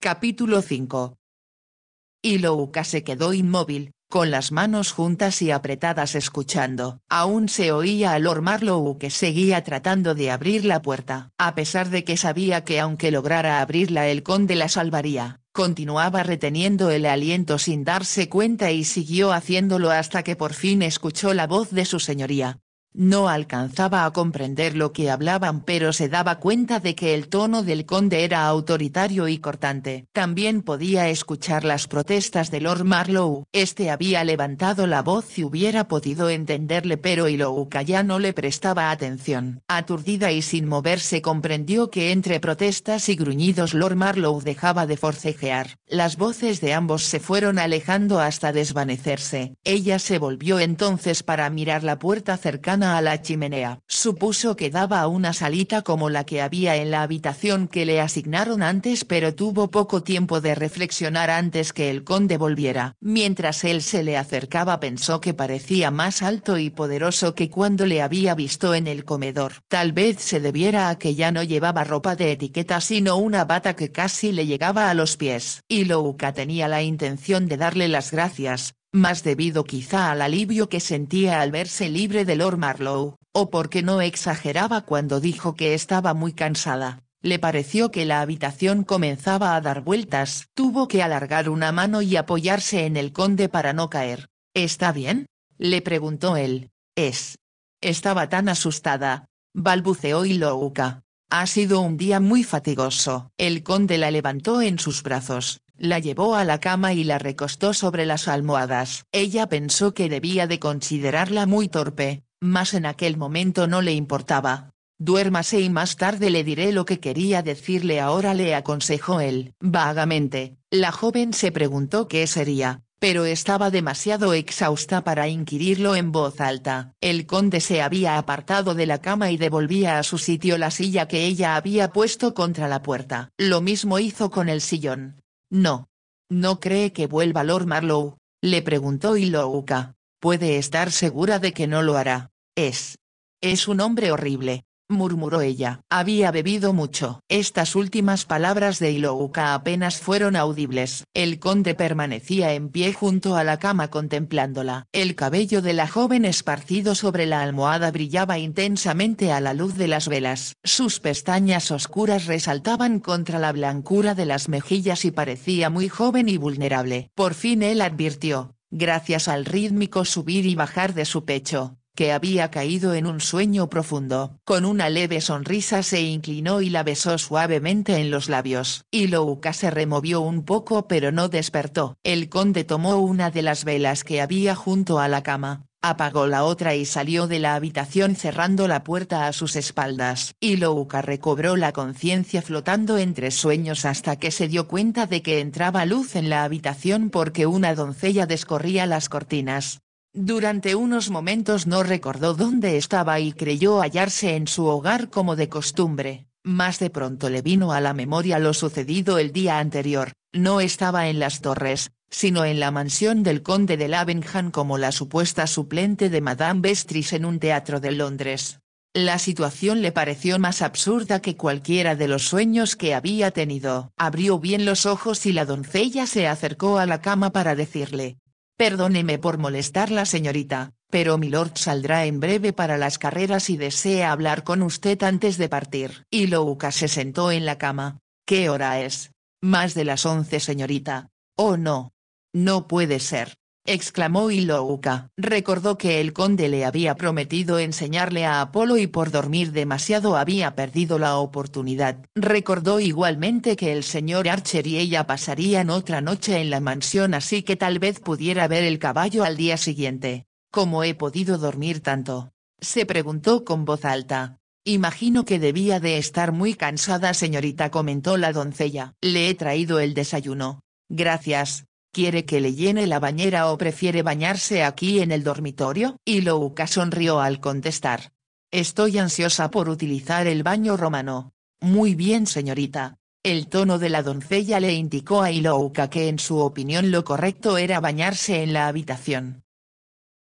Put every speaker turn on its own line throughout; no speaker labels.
Capítulo 5. Ilouka se quedó inmóvil, con las manos juntas y apretadas escuchando. Aún se oía a Lord Marlowe que seguía tratando de abrir la puerta. A pesar de que sabía que aunque lograra abrirla el conde la salvaría, continuaba reteniendo el aliento sin darse cuenta y siguió haciéndolo hasta que por fin escuchó la voz de su señoría. No alcanzaba a comprender lo que hablaban, pero se daba cuenta de que el tono del conde era autoritario y cortante. También podía escuchar las protestas de Lord Marlowe. Este había levantado la voz y hubiera podido entenderle, pero Ilouka ya no le prestaba atención. Aturdida y sin moverse, comprendió que entre protestas y gruñidos Lord Marlowe dejaba de forcejear. Las voces de ambos se fueron alejando hasta desvanecerse. Ella se volvió entonces para mirar la puerta cercana a la chimenea. Supuso que daba a una salita como la que había en la habitación que le asignaron antes, pero tuvo poco tiempo de reflexionar antes que el conde volviera. Mientras él se le acercaba, pensó que parecía más alto y poderoso que cuando le había visto en el comedor. Tal vez se debiera a que ya no llevaba ropa de etiqueta sino una bata que casi le llegaba a los pies. Ilouka tenía la intención de darle las gracias, más debido quizá al alivio que sentía al verse libre de Lord Marlowe, o porque no exageraba cuando dijo que estaba muy cansada. Le pareció que la habitación comenzaba a dar vueltas. Tuvo que alargar una mano y apoyarse en el conde para no caer. ¿Está bien?, le preguntó él. Estaba tan asustada, balbuceó Ilouka. Ha sido un día muy fatigoso. El conde la levantó en sus brazos, la llevó a la cama y la recostó sobre las almohadas. Ella pensó que debía de considerarla muy torpe, mas en aquel momento no le importaba. Duérmase y más tarde le diré lo que quería decirle ahora, le aconsejó él. Vagamente, la joven se preguntó qué sería, pero estaba demasiado exhausta para inquirirlo en voz alta. El conde se había apartado de la cama y devolvía a su sitio la silla que ella había puesto contra la puerta. Lo mismo hizo con el sillón. ¿No cree que vuelva Lord Marlowe?, le preguntó Ilouka. Puede estar segura de que no lo hará. Es un hombre horrible, murmuró ella. Había bebido mucho. Estas últimas palabras de Ilouka apenas fueron audibles. El conde permanecía en pie junto a la cama contemplándola. El cabello de la joven esparcido sobre la almohada brillaba intensamente a la luz de las velas. Sus pestañas oscuras resaltaban contra la blancura de las mejillas y parecía muy joven y vulnerable. Por fin él advirtió, gracias al rítmico subir y bajar de su pecho, que había caído en un sueño profundo. Con una leve sonrisa se inclinó y la besó suavemente en los labios. Ilouka se removió un poco pero no despertó. El conde tomó una de las velas que había junto a la cama, apagó la otra y salió de la habitación cerrando la puerta a sus espaldas. Ilouka recobró la conciencia flotando entre sueños hasta que se dio cuenta de que entraba luz en la habitación porque una doncella descorría las cortinas. Durante unos momentos no recordó dónde estaba y creyó hallarse en su hogar como de costumbre, mas de pronto le vino a la memoria lo sucedido el día anterior. No estaba en las Torres, sino en la mansión del conde de Lavenham como la supuesta suplente de Madame Vestris en un teatro de Londres. La situación le pareció más absurda que cualquiera de los sueños que había tenido. Abrió bien los ojos y la doncella se acercó a la cama para decirle: «Perdóneme por molestarla, señorita, pero milord saldrá en breve para las carreras y desea hablar con usted antes de partir». Ilouka se sentó en la cama. «¿Qué hora es?». «Más de las 11, señorita». «Oh no. No puede ser», exclamó Ilouka. Recordó que el conde le había prometido enseñarle a Apolo y por dormir demasiado había perdido la oportunidad. Recordó igualmente que el señor Archer y ella pasarían otra noche en la mansión, así que tal vez pudiera ver el caballo al día siguiente. «¿Cómo he podido dormir tanto?», se preguntó con voz alta. «Imagino que debía de estar muy cansada, señorita», comentó la doncella. «Le he traído el desayuno». «Gracias. ¿Quiere que le llene la bañera o prefiere bañarse aquí en el dormitorio?». Ilouka sonrió al contestar. «Estoy ansiosa por utilizar el baño romano». «Muy bien, señorita». El tono de la doncella le indicó a Ilouka que en su opinión lo correcto era bañarse en la habitación.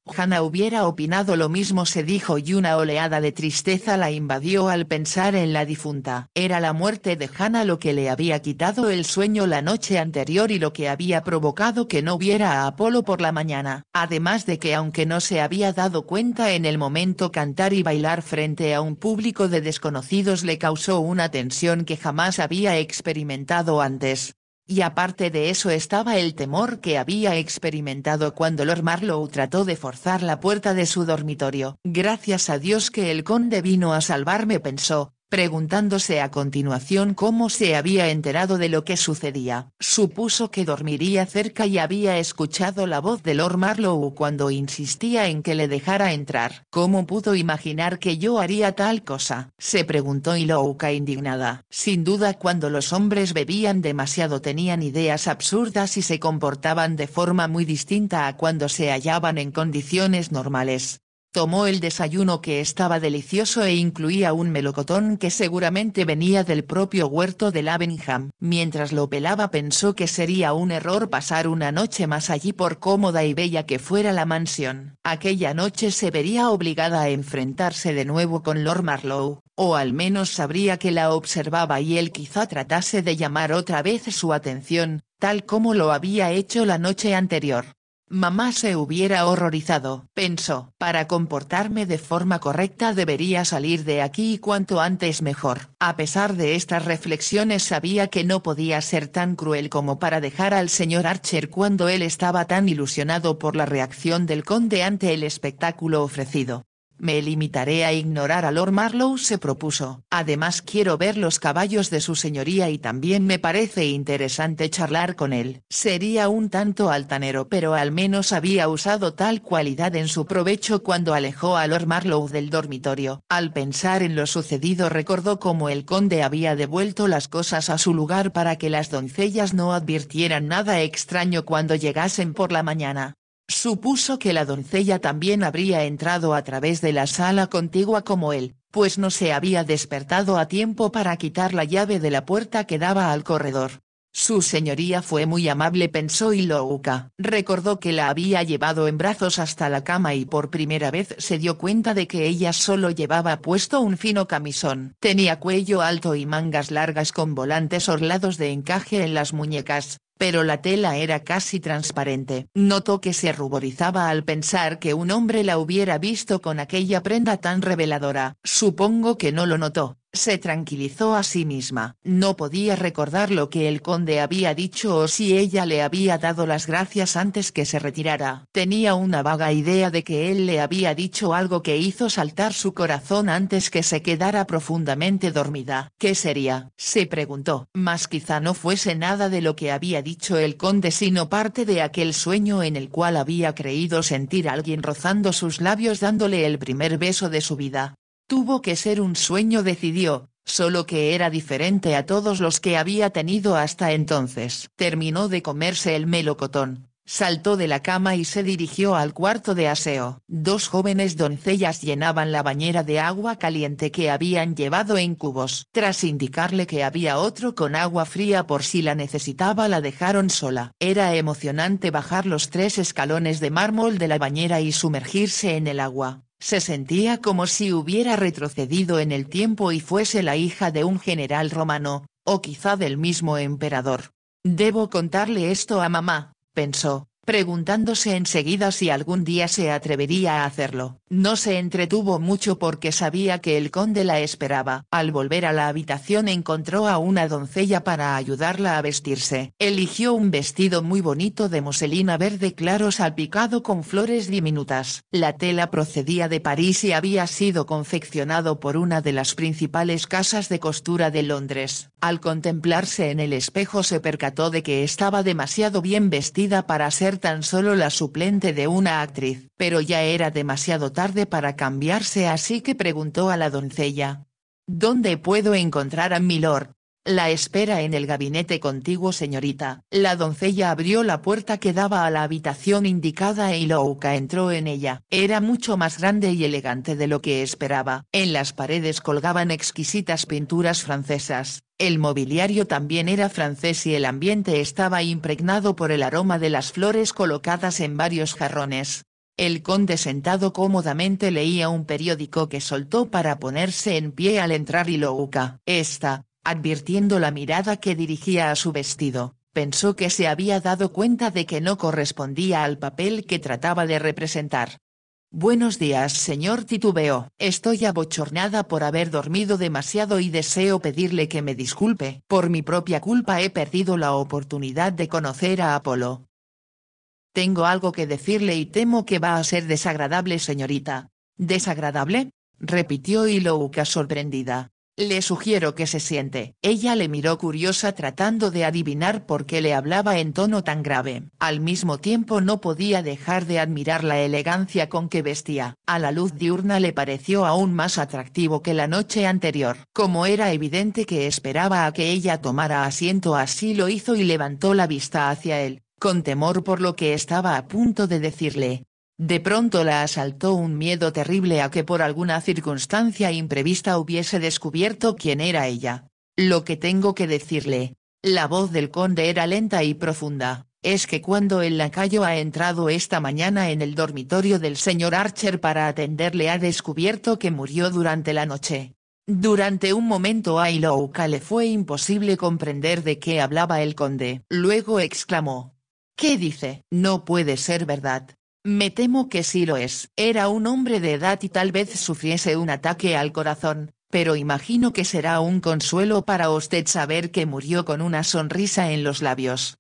Hannah hubiera opinado lo mismo, se dijo, y una oleada de tristeza la invadió al pensar en la difunta. Era la muerte de Hannah lo que le había quitado el sueño la noche anterior y lo que había provocado que no viera a Apolo por la mañana. Además de que, aunque no se había dado cuenta en el momento, cantar y bailar frente a un público de desconocidos le causó una tensión que jamás había experimentado antes. Y aparte de eso estaba el temor que había experimentado cuando Lord Marlowe trató de forzar la puerta de su dormitorio. Gracias a Dios que el conde vino a salvarme, pensó, preguntándose a continuación cómo se había enterado de lo que sucedía. Supuso que dormiría cerca y había escuchado la voz de Lord Marlowe cuando insistía en que le dejara entrar. ¿Cómo pudo imaginar que yo haría tal cosa?, se preguntó Ilouka indignada. Sin duda, cuando los hombres bebían demasiado tenían ideas absurdas y se comportaban de forma muy distinta a cuando se hallaban en condiciones normales. Tomó el desayuno, que estaba delicioso e incluía un melocotón que seguramente venía del propio huerto de Lavenham. Mientras lo pelaba pensó que sería un error pasar una noche más allí por cómoda y bella que fuera la mansión. Aquella noche se vería obligada a enfrentarse de nuevo con Lord Marlowe, o al menos sabría que la observaba y él quizá tratase de llamar otra vez su atención, tal como lo había hecho la noche anterior. Mamá se hubiera horrorizado, pensó. Para comportarme de forma correcta debería salir de aquí y cuanto antes mejor. A pesar de estas reflexiones sabía que no podía ser tan cruel como para dejar al señor Archer cuando él estaba tan ilusionado por la reacción del conde ante el espectáculo ofrecido. Me limitaré a ignorar a Lord Marlowe, se propuso. Además quiero ver los caballos de su señoría y también me parece interesante charlar con él. Sería un tanto altanero, pero al menos había usado tal cualidad en su provecho cuando alejó a Lord Marlowe del dormitorio. Al pensar en lo sucedido recordó cómo el conde había devuelto las cosas a su lugar para que las doncellas no advirtieran nada extraño cuando llegasen por la mañana. Supuso que la doncella también habría entrado a través de la sala contigua como él, pues no se había despertado a tiempo para quitar la llave de la puerta que daba al corredor. Su señoría fue muy amable, pensó Ilouka. Recordó que la había llevado en brazos hasta la cama y por primera vez se dio cuenta de que ella solo llevaba puesto un fino camisón. Tenía cuello alto y mangas largas con volantes orlados de encaje en las muñecas, pero la tela era casi transparente. Notó que se ruborizaba al pensar que un hombre la hubiera visto con aquella prenda tan reveladora. Supongo que no lo notó, se tranquilizó a sí misma. No podía recordar lo que el conde había dicho o si ella le había dado las gracias antes que se retirara. Tenía una vaga idea de que él le había dicho algo que hizo saltar su corazón antes que se quedara profundamente dormida. ¿Qué sería?, se preguntó. Mas quizá no fuese nada de lo que había dicho el conde, sino parte de aquel sueño en el cual había creído sentir a alguien rozando sus labios dándole el primer beso de su vida. Tuvo que ser un sueño, decidió, solo que era diferente a todos los que había tenido hasta entonces. Terminó de comerse el melocotón, saltó de la cama y se dirigió al cuarto de aseo. Dos jóvenes doncellas llenaban la bañera de agua caliente que habían llevado en cubos. Tras indicarle que había otro con agua fría por si la necesitaba, la dejaron sola. Era emocionante bajar los 3 escalones de mármol de la bañera y sumergirse en el agua. Se sentía como si hubiera retrocedido en el tiempo y fuese la hija de un general romano, o quizá del mismo emperador. Debo contarle esto a mamá, pensó, preguntándose enseguida si algún día se atrevería a hacerlo. No se entretuvo mucho porque sabía que el conde la esperaba. Al volver a la habitación encontró a una doncella para ayudarla a vestirse. Eligió un vestido muy bonito de muselina verde claro salpicado con flores diminutas. La tela procedía de París y había sido confeccionado por una de las principales casas de costura de Londres. Al contemplarse en el espejo se percató de que estaba demasiado bien vestida para ser tan solo la suplente de una actriz, pero ya era demasiado tarde para cambiarse, así que preguntó a la doncella: ¿Dónde puedo encontrar a milord? La espera en el gabinete contiguo, señorita. La doncella abrió la puerta que daba a la habitación indicada e Ilouka entró en ella. Era mucho más grande y elegante de lo que esperaba. En las paredes colgaban exquisitas pinturas francesas. El mobiliario también era francés y el ambiente estaba impregnado por el aroma de las flores colocadas en varios jarrones. El conde sentado cómodamente leía un periódico que soltó para ponerse en pie al entrar Ilouka. Esta, advirtiendo la mirada que dirigía a su vestido, pensó que se había dado cuenta de que no correspondía al papel que trataba de representar. «Buenos días, señor», titubeó. «Estoy abochornada por haber dormido demasiado y deseo pedirle que me disculpe. Por mi propia culpa he perdido la oportunidad de conocer a Apolo. Tengo algo que decirle y temo que va a ser desagradable, señorita». «¿Desagradable?», repitió Ilouka sorprendida. «Le sugiero que se siente». Ella le miró curiosa tratando de adivinar por qué le hablaba en tono tan grave. Al mismo tiempo no podía dejar de admirar la elegancia con que vestía. A la luz diurna le pareció aún más atractivo que la noche anterior. Como era evidente que esperaba a que ella tomara asiento, así lo hizo y levantó la vista hacia él, con temor por lo que estaba a punto de decirle. De pronto la asaltó un miedo terrible a que por alguna circunstancia imprevista hubiese descubierto quién era ella. «Lo que tengo que decirle». La voz del conde era lenta y profunda. «Es que cuando el lacayo ha entrado esta mañana en el dormitorio del señor Archer para atenderle ha descubierto que murió durante la noche». Durante un momento a Ilouka le fue imposible comprender de qué hablaba el conde. Luego exclamó. «¿Qué dice?». «No puede ser verdad». «Me temo que sí lo es». Era un hombre de edad y tal vez sufriese un ataque al corazón, pero imagino que será un consuelo para usted saber que murió con una sonrisa en los labios.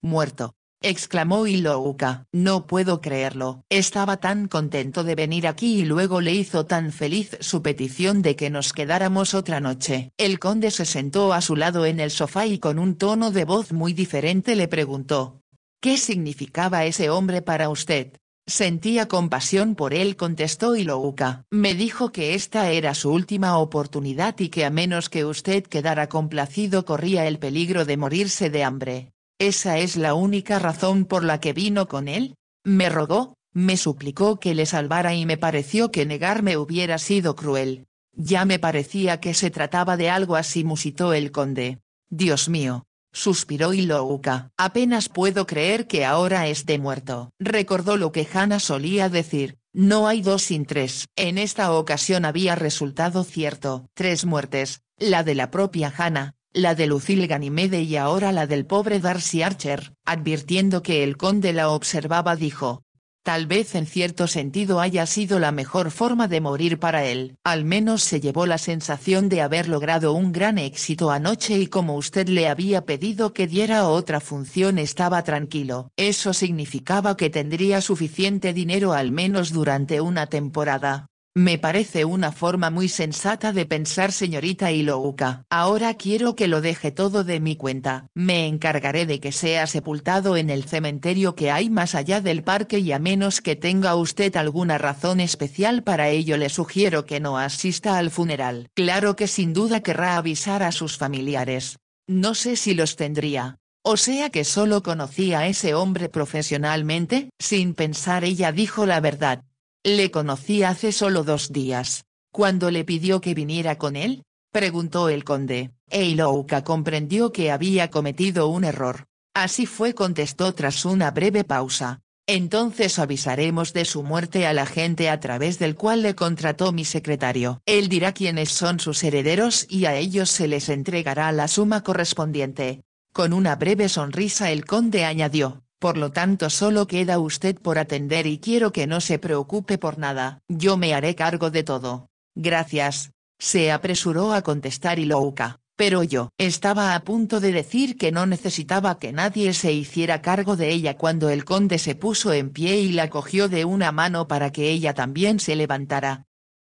«Muerto», exclamó Ilouka. «No puedo creerlo. Estaba tan contento de venir aquí y luego le hizo tan feliz su petición de que nos quedáramos otra noche». El conde se sentó a su lado en el sofá y con un tono de voz muy diferente le preguntó. «¿Qué significaba ese hombre para usted?». «Sentía compasión por él», contestó Ilouka. «Me dijo que esta era su última oportunidad y que a menos que usted quedara complacido corría el peligro de morirse de hambre». «¿Esa es la única razón por la que vino con él?». «Me rogó, me suplicó que le salvara y me pareció que negarme hubiera sido cruel». «Ya me parecía que se trataba de algo así», musitó el conde. «Dios mío», suspiró Ilouka. «Apenas puedo creer que ahora esté muerto». Recordó lo que Hannah solía decir, no hay dos sin tres. En esta ocasión había resultado cierto. 3 muertes, la de la propia Hannah, la de Lucille Ganymede y ahora la del pobre Darcy Archer. Advirtiendo que el conde la observaba dijo. Tal vez en cierto sentido haya sido la mejor forma de morir para él. Al menos se llevó la sensación de haber logrado un gran éxito anoche y como usted le había pedido que diera otra función estaba tranquilo. Eso significaba que tendría suficiente dinero al menos durante una temporada. Me parece una forma muy sensata de pensar, señorita Ilouka. Ahora quiero que lo deje todo de mi cuenta. Me encargaré de que sea sepultado en el cementerio que hay más allá del parque y a menos que tenga usted alguna razón especial para ello le sugiero que no asista al funeral. Claro que sin duda querrá avisar a sus familiares. No sé si los tendría. O sea que solo conocía a ese hombre profesionalmente. Sin pensar ella dijo la verdad. «Le conocí hace solo 2 días». «¿Cuándo le pidió que viniera con él?», preguntó el conde. Ilouka comprendió que había cometido un error. «Así fue», contestó tras una breve pausa. «Entonces avisaremos de su muerte al agente a través del cual le contrató mi secretario. Él dirá quiénes son sus herederos y a ellos se les entregará la suma correspondiente». Con una breve sonrisa el conde añadió. «Por lo tanto solo queda usted por atender y quiero que no se preocupe por nada. Yo me haré cargo de todo». «Gracias», se apresuró a contestar Ilouka, «pero yo». Estaba a punto de decir que no necesitaba que nadie se hiciera cargo de ella cuando el conde se puso en pie y la cogió de una mano para que ella también se levantara.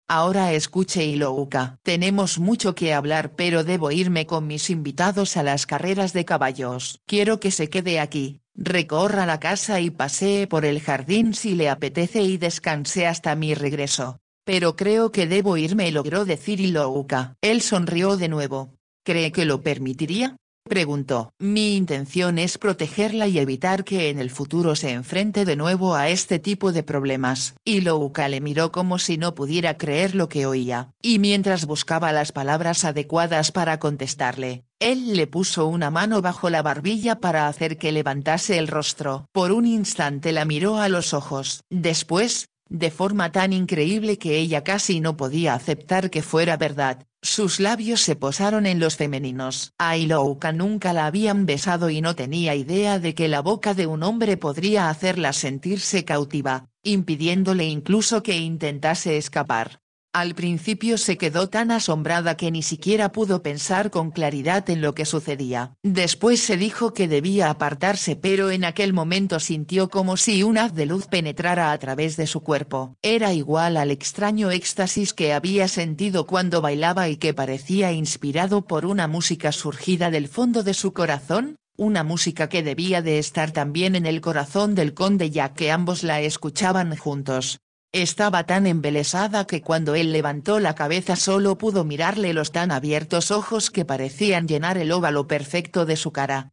«Ahora escuche, Ilouka. Tenemos mucho que hablar pero debo irme con mis invitados a las carreras de caballos. Quiero que se quede aquí. Recorra la casa y pasee por el jardín si le apetece y descanse hasta mi regreso». «Pero creo que debo irme», logró decir Ilouka. Él sonrió de nuevo. «¿Cree que lo permitiría?». preguntó. Mi intención es protegerla y evitar que en el futuro se enfrente de nuevo a este tipo de problemas. Ilouka le miró como si no pudiera creer lo que oía, y mientras buscaba las palabras adecuadas para contestarle, él le puso una mano bajo la barbilla para hacer que levantase el rostro. Por un instante la miró a los ojos. Después, de forma tan increíble que ella casi no podía aceptar que fuera verdad, sus labios se posaron en los femeninos. A Ilouka nunca la habían besado y no tenía idea de que la boca de un hombre podría hacerla sentirse cautiva, impidiéndole incluso que intentase escapar. Al principio se quedó tan asombrada que ni siquiera pudo pensar con claridad en lo que sucedía. Después se dijo que debía apartarse, pero en aquel momento sintió como si un haz de luz penetrara a través de su cuerpo. Era igual al extraño éxtasis que había sentido cuando bailaba y que parecía inspirado por una música surgida del fondo de su corazón, una música que debía de estar también en el corazón del conde ya que ambos la escuchaban juntos. Estaba tan embelesada que cuando él levantó la cabeza solo pudo mirarle los tan abiertos ojos que parecían llenar el óvalo perfecto de su cara.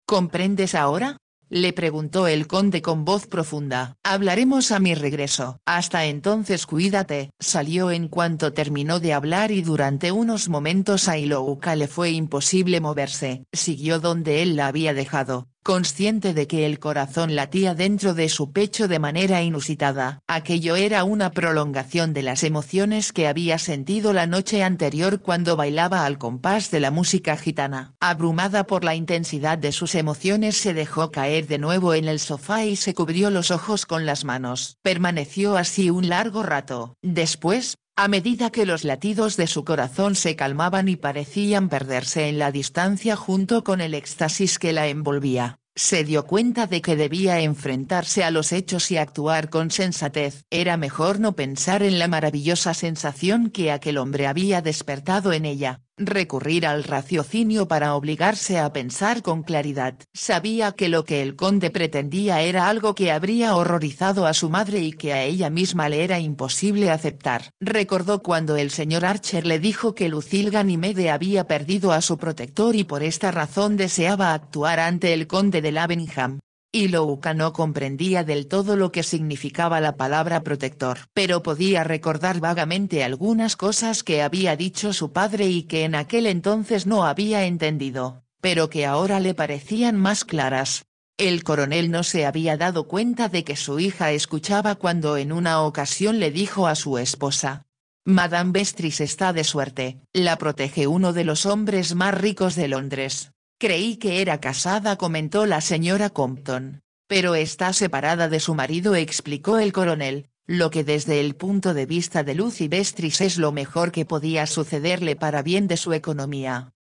¿Comprendes ahora?, le preguntó el conde con voz profunda. Hablaremos a mi regreso. Hasta entonces cuídate. Salió en cuanto terminó de hablar y durante unos momentos a Ilouka le fue imposible moverse. Siguió donde él la había dejado, consciente de que el corazón latía dentro de su pecho de manera inusitada. Aquello era una prolongación de las emociones que había sentido la noche anterior cuando bailaba al compás de la música gitana. Abrumada por la intensidad de sus emociones se dejó caer de nuevo en el sofá y se cubrió los ojos con las manos. Permaneció así un largo rato. Después, a medida que los latidos de su corazón se calmaban y parecían perderse en la distancia junto con el éxtasis que la envolvía, se dio cuenta de que debía enfrentarse a los hechos y actuar con sensatez. Era mejor no pensar en la maravillosa sensación que aquel hombre había despertado en ella, recurrir al raciocinio para obligarse a pensar con claridad. Sabía que lo que el conde pretendía era algo que habría horrorizado a su madre y que a ella misma le era imposible aceptar. Recordó cuando el señor Archer le dijo que Lucille Ganymede había perdido a su protector y por esta razón deseaba actuar ante el conde de Lavenham. Ilouka no comprendía del todo lo que significaba la palabra protector, pero podía recordar vagamente algunas cosas que había dicho su padre y que en aquel entonces no había entendido, pero que ahora le parecían más claras. El coronel no se había dado cuenta de que su hija escuchaba cuando en una ocasión le dijo a su esposa: «Madame Vestris está de suerte, la protege uno de los hombres más ricos de Londres». Creí que era casada, comentó la señora Compton. Pero está separada de su marido, explicó el coronel, lo que desde el punto de vista de Lucy Vestris es lo mejor que podía sucederle para bien de su economía.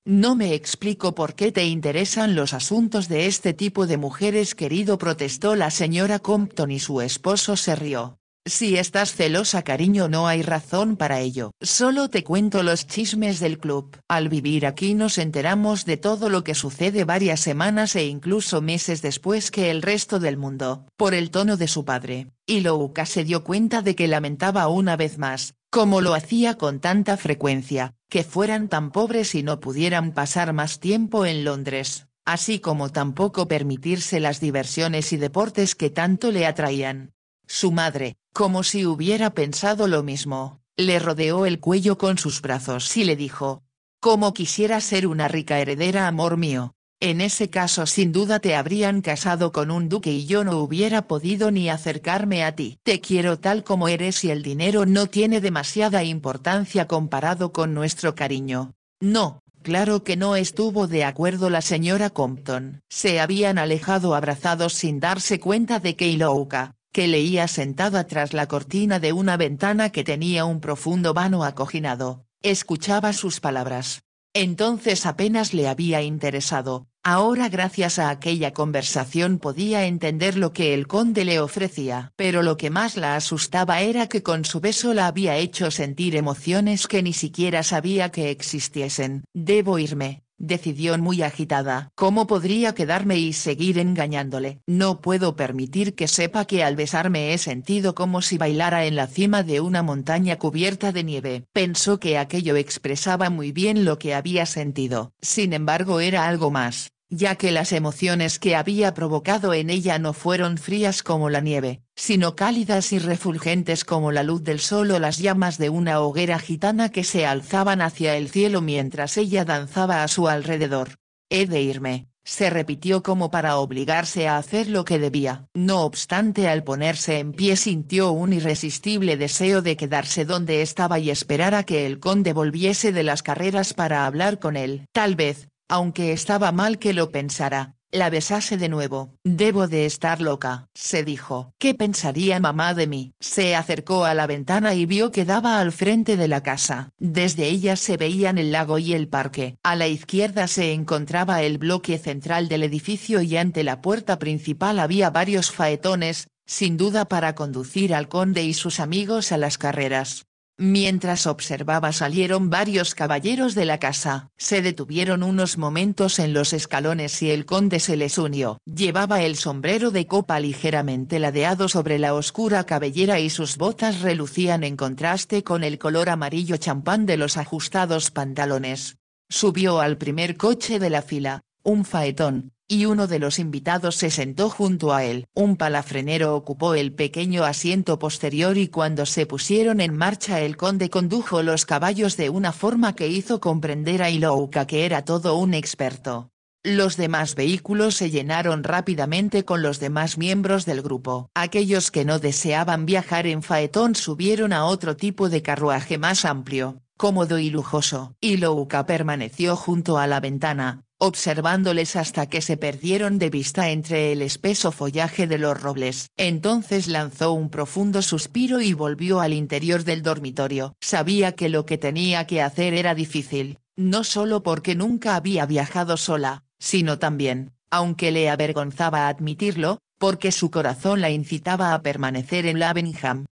No me explico por qué te interesan los asuntos de este tipo de mujeres, querido, protestó la señora Compton y su esposo se rió. Si estás celosa, cariño, no hay razón para ello. Solo te cuento los chismes del club. Al vivir aquí nos enteramos de todo lo que sucede varias semanas e incluso meses después que el resto del mundo. Por el tono de su padre, Ilouka se dio cuenta de que lamentaba una vez más, como lo hacía con tanta frecuencia, que fueran tan pobres y no pudieran pasar más tiempo en Londres, así como tampoco permitirse las diversiones y deportes que tanto le atraían. Su madre, como si hubiera pensado lo mismo, le rodeó el cuello con sus brazos y le dijo: «Cómo quisiera ser una rica heredera, amor mío. En ese caso sin duda te habrían casado con un duque y yo no hubiera podido ni acercarme a ti. Te quiero tal como eres y el dinero no tiene demasiada importancia comparado con nuestro cariño». No, claro que no, estuvo de acuerdo la señora Compton. Se habían alejado abrazados sin darse cuenta de que Ilouka, que leía sentada tras la cortina de una ventana que tenía un profundo vano acoginado, escuchaba sus palabras. Entonces apenas le había interesado, ahora gracias a aquella conversación podía entender lo que el conde le ofrecía. Pero lo que más la asustaba era que con su beso la había hecho sentir emociones que ni siquiera sabía que existiesen. «Debo irme», decidió muy agitada. ¿Cómo podría quedarme y seguir engañándole? No puedo permitir que sepa que al besarme he sentido como si bailara en la cima de una montaña cubierta de nieve. Pensó que aquello expresaba muy bien lo que había sentido. Sin embargo era algo más, ya que las emociones que había provocado en ella no fueron frías como la nieve, sino cálidas y refulgentes como la luz del sol o las llamas de una hoguera gitana que se alzaban hacia el cielo mientras ella danzaba a su alrededor. He de irme, se repitió como para obligarse a hacer lo que debía. No obstante, al ponerse en pie sintió un irresistible deseo de quedarse donde estaba y esperar a que el conde volviese de las carreras para hablar con él. Tal vez, aunque estaba mal que lo pensara, la besase de nuevo. Debo de estar loca, se dijo. ¿Qué pensaría mamá de mí? Se acercó a la ventana y vio que daba al frente de la casa. Desde ella se veían el lago y el parque. A la izquierda se encontraba el bloque central del edificio y ante la puerta principal había varios faetones, sin duda para conducir al conde y sus amigos a las carreras. Mientras observaba salieron varios caballeros de la casa. Se detuvieron unos momentos en los escalones y el conde se les unió. Llevaba el sombrero de copa ligeramente ladeado sobre la oscura cabellera y sus botas relucían en contraste con el color amarillo champán de los ajustados pantalones. Subió al primer coche de la fila, un faetón, y uno de los invitados se sentó junto a él. Un palafrenero ocupó el pequeño asiento posterior y cuando se pusieron en marcha el conde condujo los caballos de una forma que hizo comprender a Ilouka que era todo un experto. Los demás vehículos se llenaron rápidamente con los demás miembros del grupo. Aquellos que no deseaban viajar en faetón subieron a otro tipo de carruaje más amplio, cómodo y lujoso. Ilouka permaneció junto a la ventana, observándoles hasta que se perdieron de vista entre el espeso follaje de los robles. Entonces lanzó un profundo suspiro y volvió al interior del dormitorio. Sabía que lo que tenía que hacer era difícil, no solo porque nunca había viajado sola, sino también, aunque le avergonzaba admitirlo, porque su corazón la incitaba a permanecer en Lavenham.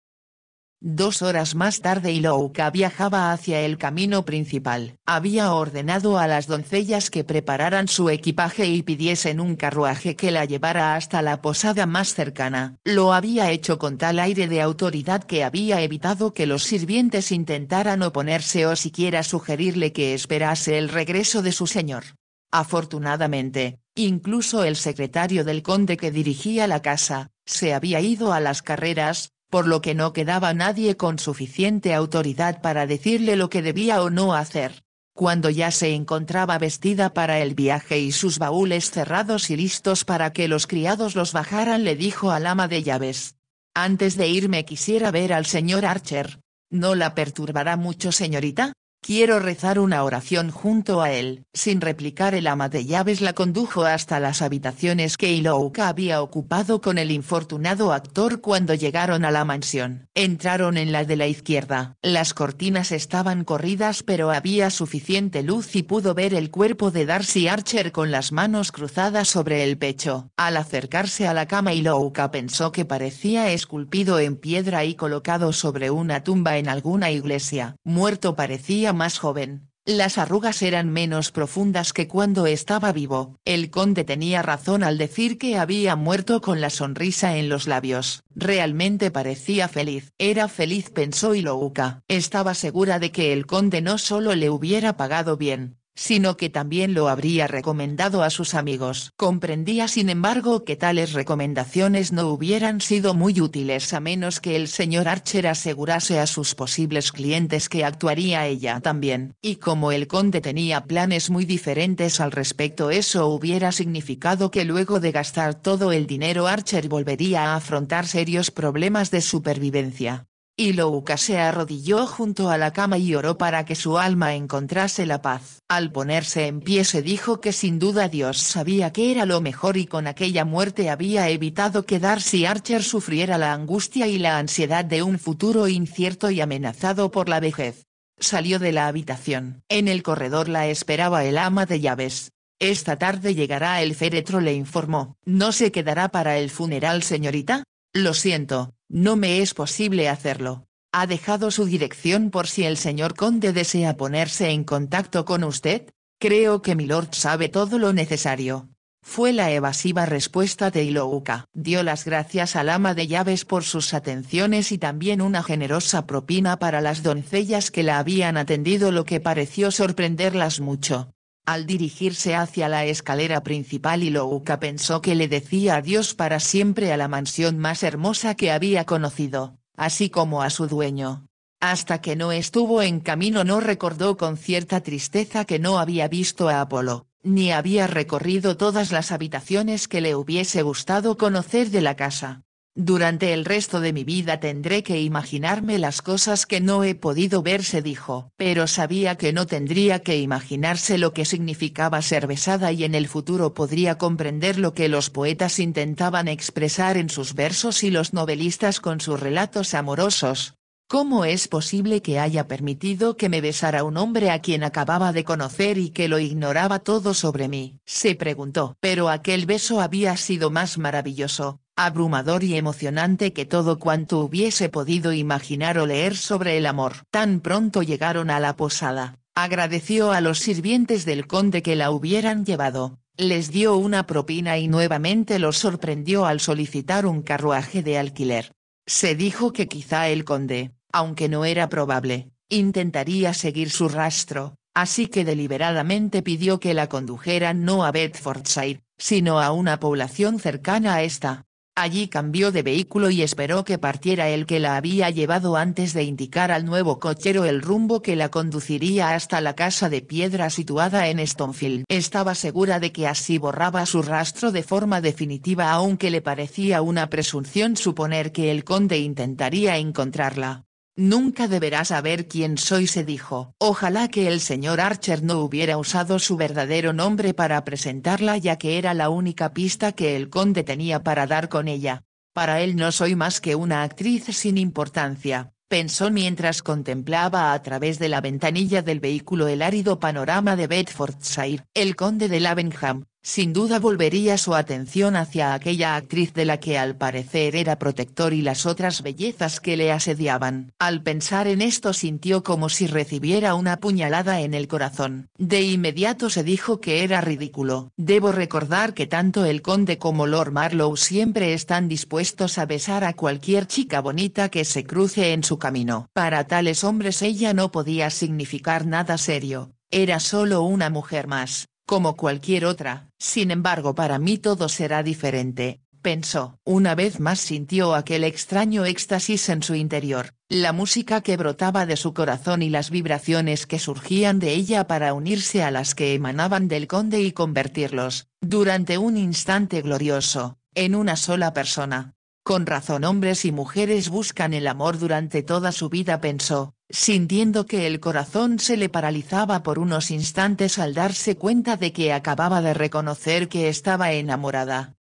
2 horas más tarde Ilouka viajaba hacia el camino principal. Había ordenado a las doncellas que prepararan su equipaje y pidiesen un carruaje que la llevara hasta la posada más cercana. Lo había hecho con tal aire de autoridad que había evitado que los sirvientes intentaran oponerse o siquiera sugerirle que esperase el regreso de su señor. Afortunadamente, incluso el secretario del conde que dirigía la casa, se había ido a las carreras, por lo que no quedaba nadie con suficiente autoridad para decirle lo que debía o no hacer. Cuando ya se encontraba vestida para el viaje y sus baúles cerrados y listos para que los criados los bajaran, le dijo al ama de llaves: «Antes de irme quisiera ver al señor Archer. ¿No la perturbará mucho, señorita? Quiero rezar una oración junto a él». Sin replicar, el ama de llaves la condujo hasta las habitaciones que Ilouka había ocupado con el infortunado actor cuando llegaron a la mansión. Entraron en la de la izquierda. Las cortinas estaban corridas pero había suficiente luz y pudo ver el cuerpo de Darcy Archer con las manos cruzadas sobre el pecho. Al acercarse a la cama, Ilouka pensó que parecía esculpido en piedra y colocado sobre una tumba en alguna iglesia. Muerto parecía más joven. Las arrugas eran menos profundas que cuando estaba vivo. El conde tenía razón al decir que había muerto con la sonrisa en los labios. Realmente parecía feliz. Era feliz, pensó Ilouka. Estaba segura de que el conde no solo le hubiera pagado bien, sino que también lo habría recomendado a sus amigos. Comprendía sin embargo que tales recomendaciones no hubieran sido muy útiles a menos que el señor Archer asegurase a sus posibles clientes que actuaría ella también. Y como el conde tenía planes muy diferentes al respecto, eso hubiera significado que luego de gastar todo el dinero Archer volvería a afrontar serios problemas de supervivencia. Ilouka se arrodilló junto a la cama y oró para que su alma encontrase la paz. Al ponerse en pie se dijo que sin duda Dios sabía que era lo mejor y con aquella muerte había evitado que Darcy Archer sufriera la angustia y la ansiedad de un futuro incierto y amenazado por la vejez. Salió de la habitación. En el corredor la esperaba el ama de llaves. «Esta tarde llegará el féretro», le informó. «¿No se quedará para el funeral, señorita?» «Lo siento, no me es posible hacerlo. ¿Ha dejado su dirección por si el señor conde desea ponerse en contacto con usted?» Creo que milord sabe todo lo necesario. Fue la evasiva respuesta de Ilouka. Dio las gracias al ama de llaves por sus atenciones y también una generosa propina para las doncellas que la habían atendido, lo que pareció sorprenderlas mucho. Al dirigirse hacia la escalera principal, Ilouka pensó que le decía adiós para siempre a la mansión más hermosa que había conocido, así como a su dueño. Hasta que no estuvo en camino no recordó con cierta tristeza que no había visto a Apolo, ni había recorrido todas las habitaciones que le hubiese gustado conocer de la casa. Durante el resto de mi vida tendré que imaginarme las cosas que no he podido ver, se dijo, pero sabía que no tendría que imaginarse lo que significaba ser besada y en el futuro podría comprender lo que los poetas intentaban expresar en sus versos y los novelistas con sus relatos amorosos. ¿Cómo es posible que haya permitido que me besara un hombre a quien acababa de conocer y que lo ignoraba todo sobre mí?, se preguntó. Pero aquel beso había sido más maravilloso, abrumador y emocionante que todo cuanto hubiese podido imaginar o leer sobre el amor. Tan pronto llegaron a la posada, agradeció a los sirvientes del conde que la hubieran llevado, les dio una propina y nuevamente los sorprendió al solicitar un carruaje de alquiler. Se dijo que quizá el conde, aunque no era probable, intentaría seguir su rastro, así que deliberadamente pidió que la condujeran no a Bedfordshire, sino a una población cercana a esta. Allí cambió de vehículo y esperó que partiera el que la había llevado antes de indicar al nuevo cochero el rumbo que la conduciría hasta la casa de piedra situada en Stonefield. Estaba segura de que así borraba su rastro de forma definitiva, aunque le parecía una presunción suponer que el conde intentaría encontrarla. Nunca deberá saber quién soy, se dijo. Ojalá que el señor Archer no hubiera usado su verdadero nombre para presentarla, ya que era la única pista que el conde tenía para dar con ella. Para él no soy más que una actriz sin importancia, pensó mientras contemplaba a través de la ventanilla del vehículo el árido panorama de Bedfordshire. El conde de Lavenham, sin duda, volvería su atención hacia aquella actriz de la que al parecer era protector y las otras bellezas que le asediaban. Al pensar en esto sintió como si recibiera una puñalada en el corazón. De inmediato se dijo que era ridículo. Debo recordar que tanto el conde como Lord Marlowe siempre están dispuestos a besar a cualquier chica bonita que se cruce en su camino. Para tales hombres ella no podía significar nada serio, era solo una mujer más, como cualquier otra. Sin embargo, para mí todo será diferente, pensó. Una vez más sintió aquel extraño éxtasis en su interior, la música que brotaba de su corazón y las vibraciones que surgían de ella para unirse a las que emanaban del conde y convertirlos, durante un instante glorioso, en una sola persona. Con razón hombres y mujeres buscan el amor durante toda su vida, pensó, sintiendo que el corazón se le paralizaba por unos instantes al darse cuenta de que acababa de reconocer que estaba enamorada.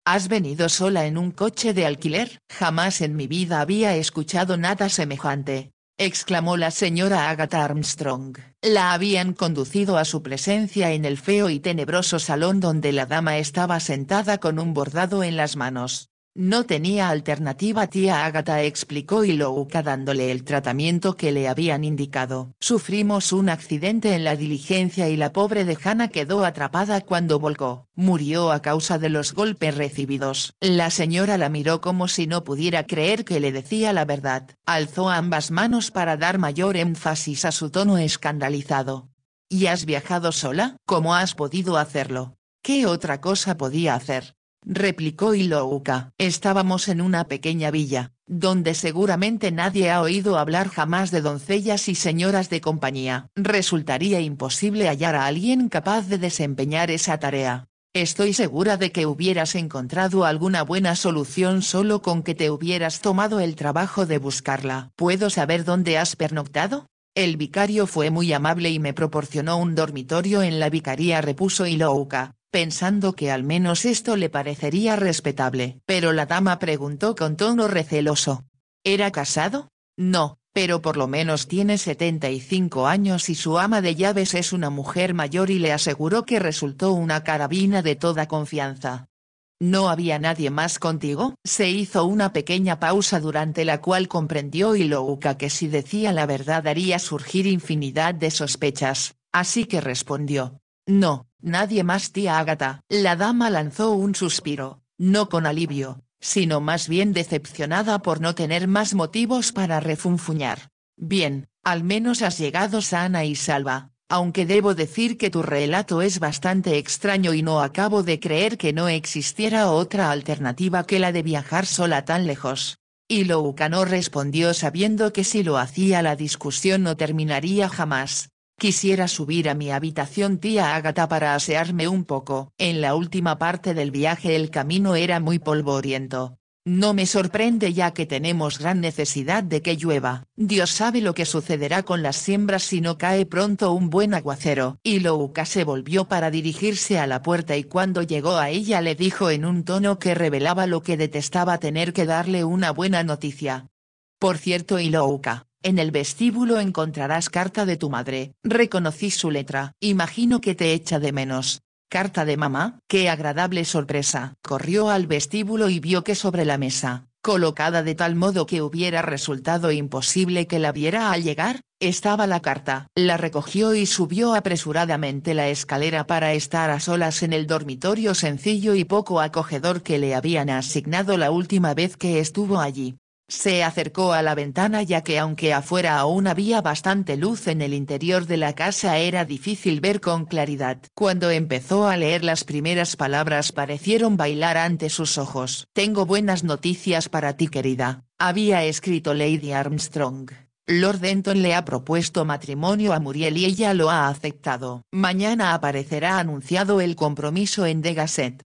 ¿Has venido sola en un coche de alquiler? Jamás en mi vida había escuchado nada semejante, exclamó la señora Agatha Armstrong. La habían conducido a su presencia en el feo y tenebroso salón donde la dama estaba sentada con un bordado en las manos. No tenía alternativa, tía Agatha, explicó Ilouka dándole el tratamiento que le habían indicado. Sufrimos un accidente en la diligencia y la pobre de Hannah quedó atrapada cuando volcó. Murió a causa de los golpes recibidos. La señora la miró como si no pudiera creer que le decía la verdad. Alzó ambas manos para dar mayor énfasis a su tono escandalizado. ¿Y has viajado sola? ¿Cómo has podido hacerlo? ¿Qué otra cosa podía hacer?, replicó Ilouka. Estábamos en una pequeña villa, donde seguramente nadie ha oído hablar jamás de doncellas y señoras de compañía. Resultaría imposible hallar a alguien capaz de desempeñar esa tarea. Estoy segura de que hubieras encontrado alguna buena solución solo con que te hubieras tomado el trabajo de buscarla. ¿Puedo saber dónde has pernoctado? El vicario fue muy amable y me proporcionó un dormitorio en la vicaría, repuso Ilouka, pensando que al menos esto le parecería respetable. Pero la dama preguntó con tono receloso. ¿Era casado? No, pero por lo menos tiene 75 años y su ama de llaves es una mujer mayor, y le aseguró que resultó una carabina de toda confianza. ¿No había nadie más contigo? Se hizo una pequeña pausa durante la cual comprendió Ilouka que si decía la verdad haría surgir infinidad de sospechas. Así que respondió. No, nadie más, tía Ágata. La dama lanzó un suspiro, no con alivio, sino más bien decepcionada por no tener más motivos para refunfuñar. Bien, al menos has llegado sana y salva, aunque debo decir que tu relato es bastante extraño y no acabo de creer que no existiera otra alternativa que la de viajar sola tan lejos. Y Louka no respondió sabiendo que si lo hacía la discusión no terminaría jamás. Quisiera subir a mi habitación, tía Ágata, para asearme un poco. En la última parte del viaje el camino era muy polvoriento. No me sorprende ya que tenemos gran necesidad de que llueva. Dios sabe lo que sucederá con las siembras si no cae pronto un buen aguacero. Y Louka se volvió para dirigirse a la puerta y cuando llegó a ella le dijo en un tono que revelaba lo que detestaba tener que darle una buena noticia. Por cierto, Ilouka, en el vestíbulo encontrarás carta de tu madre. Reconocí su letra. Imagino que te echa de menos. ¿Carta de mamá? ¡Qué agradable sorpresa! Corrió al vestíbulo y vio que sobre la mesa, colocada de tal modo que hubiera resultado imposible que la viera al llegar, estaba la carta. La recogió y subió apresuradamente la escalera para estar a solas en el dormitorio sencillo y poco acogedor que le habían asignado la última vez que estuvo allí. Se acercó a la ventana ya que aunque afuera aún había bastante luz en el interior de la casa era difícil ver con claridad. Cuando empezó a leer las primeras palabras parecieron bailar ante sus ojos. Tengo buenas noticias para ti, querida, había escrito Lady Armstrong. Lord Denton le ha propuesto matrimonio a Muriel y ella lo ha aceptado. Mañana aparecerá anunciado el compromiso en The Gazette.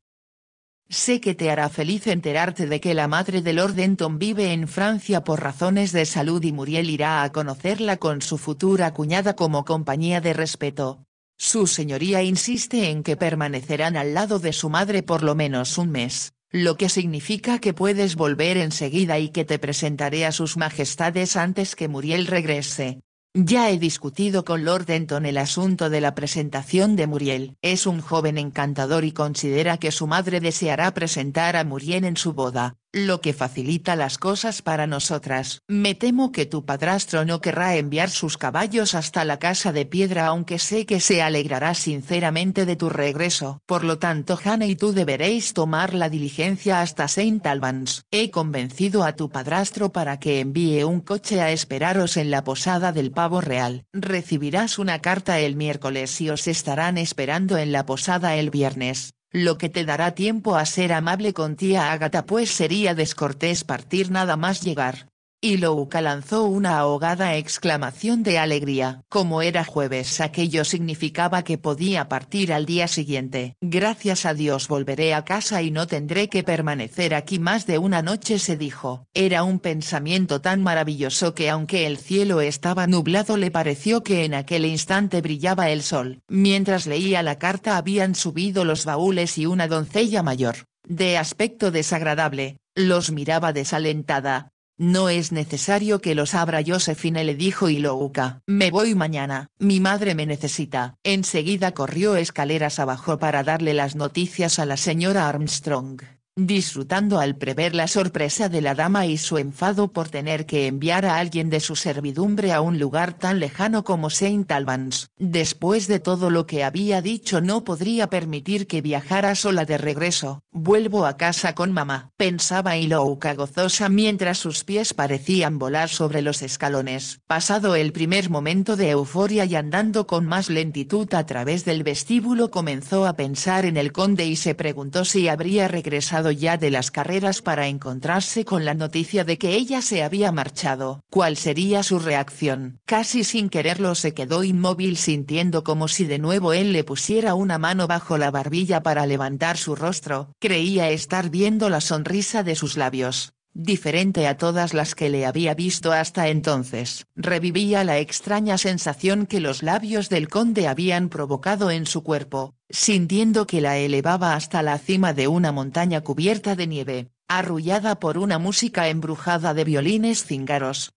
Sé que te hará feliz enterarte de que la madre de Lord Denton vive en Francia por razones de salud y Muriel irá a conocerla con su futura cuñada como compañía de respeto. Su señoría insiste en que permanecerán al lado de su madre por lo menos un mes, lo que significa que puedes volver enseguida y que te presentaré a sus majestades antes que Muriel regrese. Ya he discutido con Lord Denton el asunto de la presentación de Muriel. Es un joven encantador y considera que su madre deseará presentar a Muriel en su boda, lo que facilita las cosas para nosotras. Me temo que tu padrastro no querrá enviar sus caballos hasta la casa de piedra, aunque sé que se alegrará sinceramente de tu regreso. Por lo tanto, Hannah y tú deberéis tomar la diligencia hasta St. Albans. He convencido a tu padrastro para que envíe un coche a esperaros en la posada del Pavo Real. Recibirás una carta el miércoles y os estarán esperando en la posada el viernes, lo que te dará tiempo a ser amable con tía Ágata, pues sería descortés partir nada más llegar. Y Louka lanzó una ahogada exclamación de alegría. Como era jueves, aquello significaba que podía partir al día siguiente. Gracias a Dios volveré a casa y no tendré que permanecer aquí más de una noche, se dijo. Era un pensamiento tan maravilloso que aunque el cielo estaba nublado le pareció que en aquel instante brillaba el sol. Mientras leía la carta habían subido los baúles y una doncella mayor, de aspecto desagradable, los miraba desalentada. No es necesario que los abra, Josephine, le dijo Ilouka. Me voy mañana, mi madre me necesita. Enseguida corrió escaleras abajo para darle las noticias a la señora Armstrong, disfrutando al prever la sorpresa de la dama y su enfado por tener que enviar a alguien de su servidumbre a un lugar tan lejano como St. Albans. Después de todo lo que había dicho no podría permitir que viajara sola de regreso. Vuelvo a casa con mamá, pensaba Ilouka gozosa mientras sus pies parecían volar sobre los escalones. Pasado el primer momento de euforia y andando con más lentitud a través del vestíbulo comenzó a pensar en el conde y se preguntó si habría regresado ya de las carreras para encontrarse con la noticia de que ella se había marchado. ¿Cuál sería su reacción? Casi sin quererlo se quedó inmóvil sintiendo como si de nuevo él le pusiera una mano bajo la barbilla para levantar su rostro. Creía estar viendo la sonrisa de sus labios, diferente a todas las que le había visto hasta entonces. Revivía la extraña sensación que los labios del conde habían provocado en su cuerpo, sintiendo que la elevaba hasta la cima de una montaña cubierta de nieve, arrullada por una música embrujada de violines cíngaros.